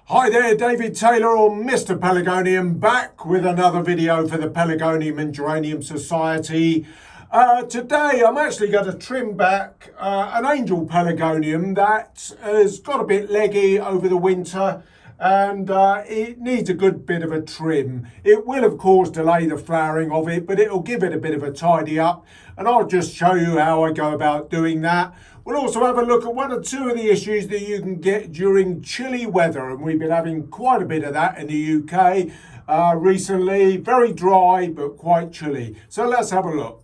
Hi there, David Taylor or Mr Pelargonium, back with another video for the Pelargonium and Geranium Society. Today I'm actually going to trim back an Angel Pelargonium that has got a bit leggy over the winter and it needs a good bit of a trim. It will of course delay the flowering of it, but it'll give it a bit of a tidy up, and I'll just show you how I go about doing that. We'll also have a look at one or two of the issues that you can get during chilly weather, and we've been having quite a bit of that in the UK recently. Very dry but quite chilly. So let's have a look.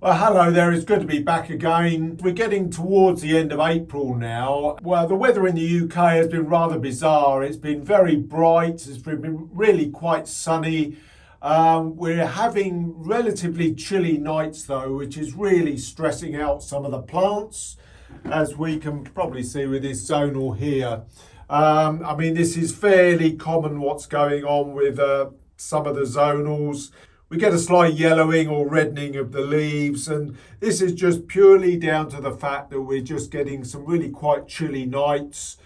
Well, hello there, it's good to be back again. We're getting towards the end of April now. Well, the weather in the UK has been rather bizarre. It's been very bright, it's been really quite sunny. We're having relatively chilly nights though, which is really stressing out some of the plants, as we can probably see with this zonal here. I mean, this is fairly common what's going on with some of the zonals. We get a slight yellowing or reddening of the leaves, and this is just purely down to the fact that we're just getting some really quite chilly nights.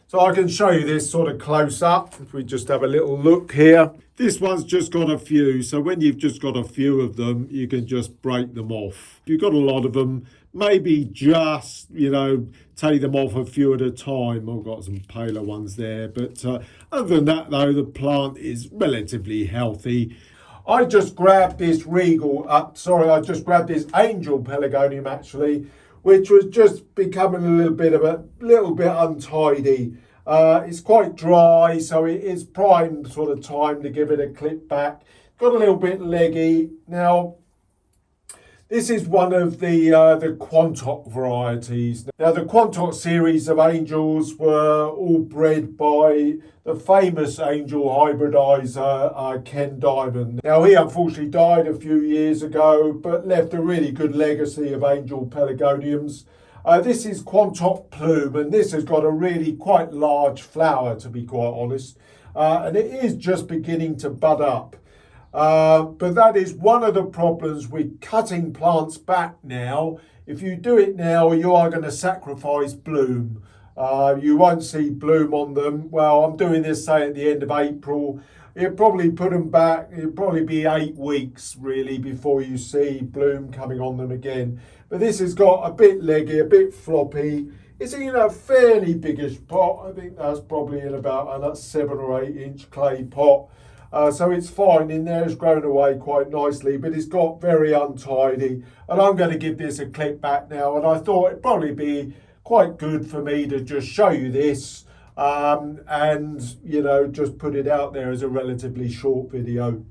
So I can show you this sort of close up. If we just have a little look here. This one's just got a few, so when you've just got a few of them, you can just break them off. If you've got a lot of them, maybe just, take them off a few at a time. I've got some paler ones there, but other than that though, the plant is relatively healthy. I just grabbed this I just grabbed this Angel Pelargonium actually, which was just becoming a little bit untidy. It's quite dry, so it is prime sort of time to give it a clip back. Got a little bit leggy. Now, this is one of the Quantock varieties. Now, the Quantock series of angels were all bred by the famous angel hybridizer, Ken Diamond. Now, he unfortunately died a few years ago, but left a really good legacy of Angel Pelargoniums. This is Quantock Plume, and this has got a really quite large flower, to be quite honest. And it is just beginning to bud up. But that is one of the problems with cutting plants back now. If you do it now, you are going to sacrifice bloom. You won't see bloom on them. Well, I'm doing this, say, at the end of April. You'll probably put them back. It'll probably be 8 weeks, really, before you see bloom coming on them again. But this has got a bit leggy, a bit floppy. It's in a fairly biggish pot. I think that's probably in about a 7 or 8 inch clay pot. So it's fine in there, it's grown away quite nicely, but it's got very untidy. And I'm going to give this a clip back now, and I thought it'd probably be quite good for me to just show you this and, just put it out there as a relatively short video.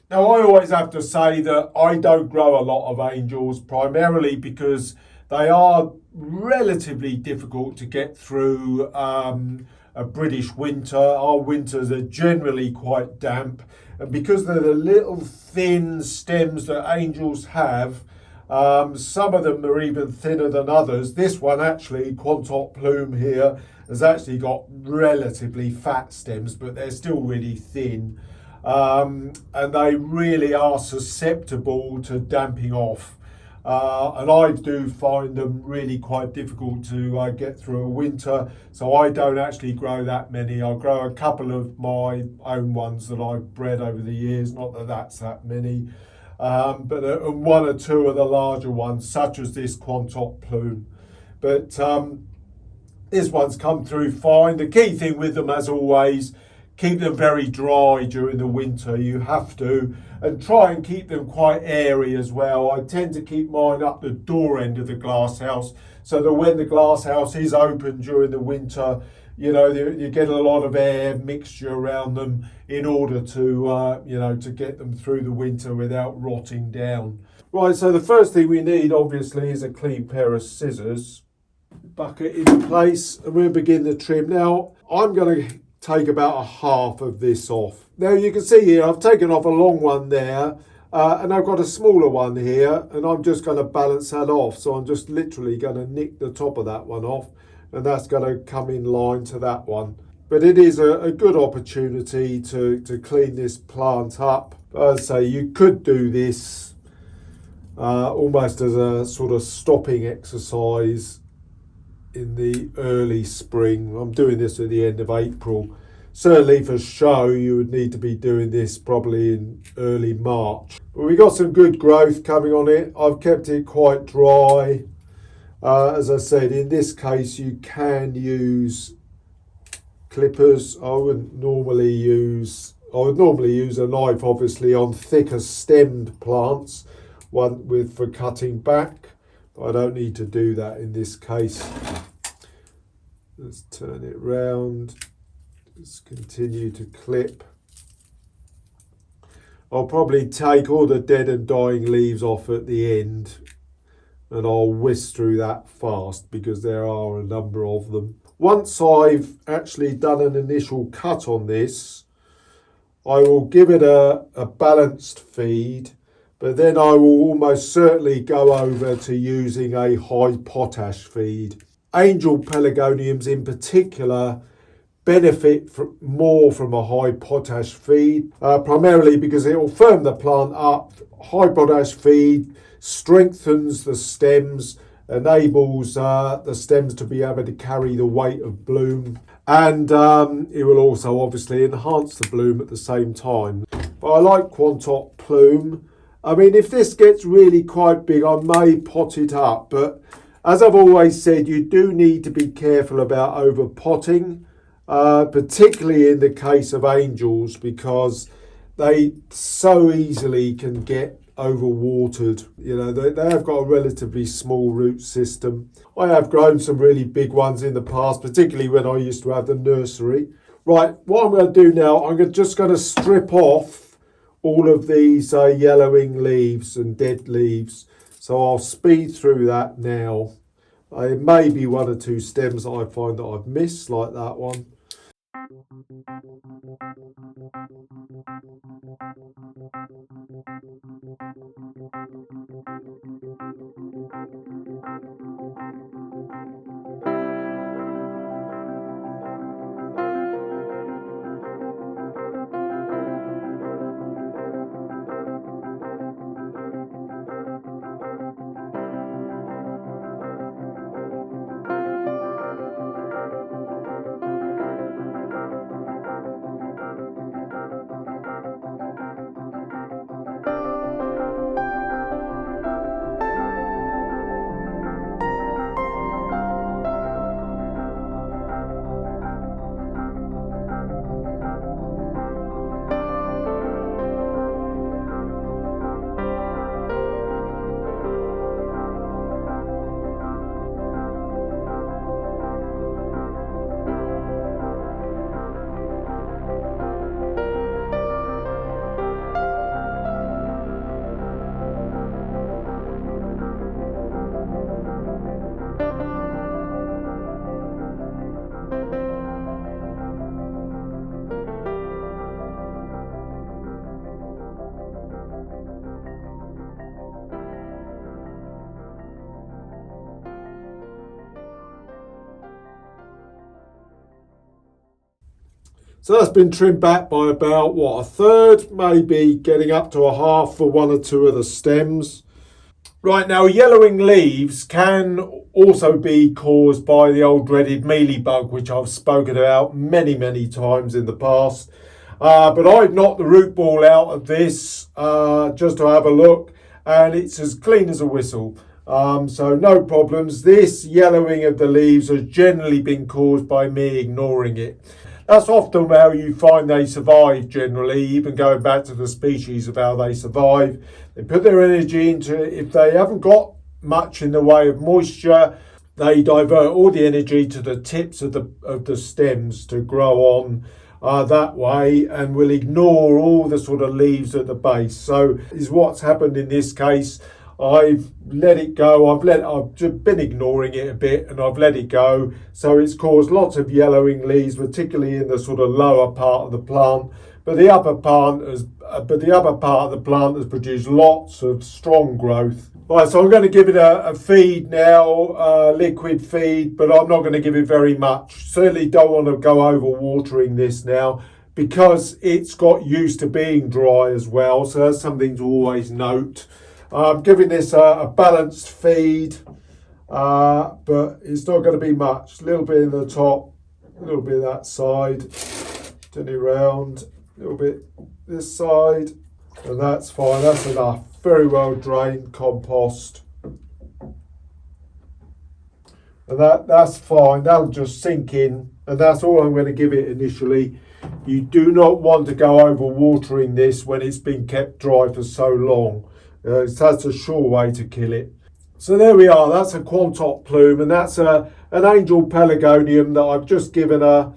Now, I always have to say that I don't grow a lot of angels, primarily because they are relatively difficult to get through a British winter. Our winters are generally quite damp, and because they're the little thin stems that angels have, some of them are even thinner than others. This one actually, Quantock Plume here, has actually got relatively fat stems, but they're still really thin, and they really are susceptible to damping off. And I do find them really quite difficult to get through a winter, so I don't actually grow that many. I grow a couple of my own ones that I've bred over the years, not that that's that many, but one or two of the larger ones, such as this Quantock Plume. But this one's come through fine. The key thing with them, as always, keep them very dry during the winter. You have to, and try and keep them quite airy as well. I tend to keep mine up the door end of the glass house, so that when the glass house is open during the winter, you get a lot of air mixture around them in order to, to get them through the winter without rotting down. Right, so the first thing we need, obviously, is a clean pair of scissors. Bucket in place, and we'll begin the trim. Now, I'm going to take about a half of this off. Now you can see here I've taken off a long one there, and I've got a smaller one here, and I'm just going to balance that off. So I'm just literally going to nick the top of that one off, and that's going to come in line to that one. But it is a good opportunity to clean this plant up. As I say, you could do this almost as a sort of stopping exercise in the early spring. I'm doing this at the end of April. Certainly for show, you would need to be doing this probably in early March. But we got some good growth coming on it. I've kept it quite dry. As I said, in this case, you can use clippers. I would normally use a knife, obviously, on thicker stemmed plants, for cutting back. But I don't need to do that in this case. Let's turn it round. Just continue to clip. I'll probably take all the dead and dying leaves off at the end, and I'll whisk through that fast because there are a number of them. Once I've actually done an initial cut on this, I will give it a balanced feed, but then I will almost certainly go over to using a high potash feed. Angel Pelargoniums in particular benefit more from a high potash feed, primarily because it will firm the plant up. High potash feed strengthens the stems, enables the stems to be able to carry the weight of bloom, and it will also obviously enhance the bloom at the same time. But I like Quantop Plume. I mean, if this gets really quite big, I may pot it up, but as I've always said, you do need to be careful about over potting, particularly in the case of angels, because they so easily can get overwatered. You know, they have got a relatively small root system. I have grown some really big ones in the past, particularly when I used to have the nursery. Right, what I'm going to do now, I'm just going to strip off all of these yellowing leaves and dead leaves. So I'll speed through that now. There may be one or two stems that I find that I've missed, like that one. So that's been trimmed back by about, what, a third, maybe getting up to a half for one or two of the stems. Right, now yellowing leaves can also be caused by the old dreaded mealybug, which I've spoken about many, many times in the past. But I've knocked the root ball out of this just to have a look, and it's as clean as a whistle. So no problems. This yellowing of the leaves has generally been caused by me ignoring it. That's often how you find they survive generally, even going back to the species of how they survive. They put their energy into it. If they haven't got much in the way of moisture, they divert all the energy to the tips of the stems to grow on that way, and will ignore all the sort of leaves at the base. So is what's happened in this case. I've let it go. I've just been ignoring it a bit, and I've let it go. So it's caused lots of yellowing leaves, particularly in the sort of lower part of the plant. But the upper part of the plant has produced lots of strong growth. Right, so I'm going to give it a feed now, liquid feed, but I'm not going to give it very much. Certainly don't want to go over watering this now because it's got used to being dry as well. So that's something to always note. I'm giving this a balanced feed, but it's not going to be much. A little bit in the top, a little bit that side, turn it around, a little bit this side, and that's fine. That's enough. Very well drained compost. And that's fine. That'll just sink in, and that's all I'm going to give it initially. You do not want to go over watering this when it's been kept dry for so long. That's a sure way to kill it. So there we are. That's a Quantop plume, and that's an Angel Pelargonium that I've just given a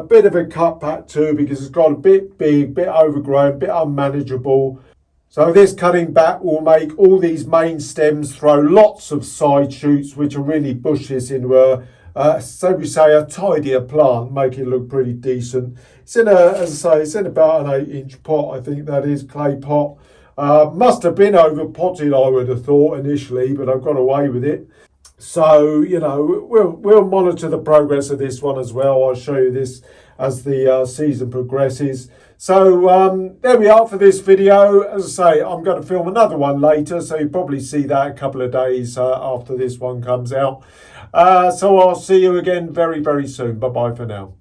bit of a cut back to because it's got a bit big, bit overgrown, bit unmanageable. So this cutting back will make all these main stems throw lots of side shoots, which are really bushes into so we say, a tidier plant, make it look pretty decent. It's in as I say, it's in about an 8-inch pot, I think that is, clay pot. Must have been over potted, I would have thought initially, but I've got away with it. So, you know, we'll monitor the progress of this one as well. I'll show you this as the season progresses. So there we are for this video. As I say, I'm going to film another one later, so you'll probably see that a couple of days after this one comes out. So I'll see you again very, very soon. Bye-bye for now.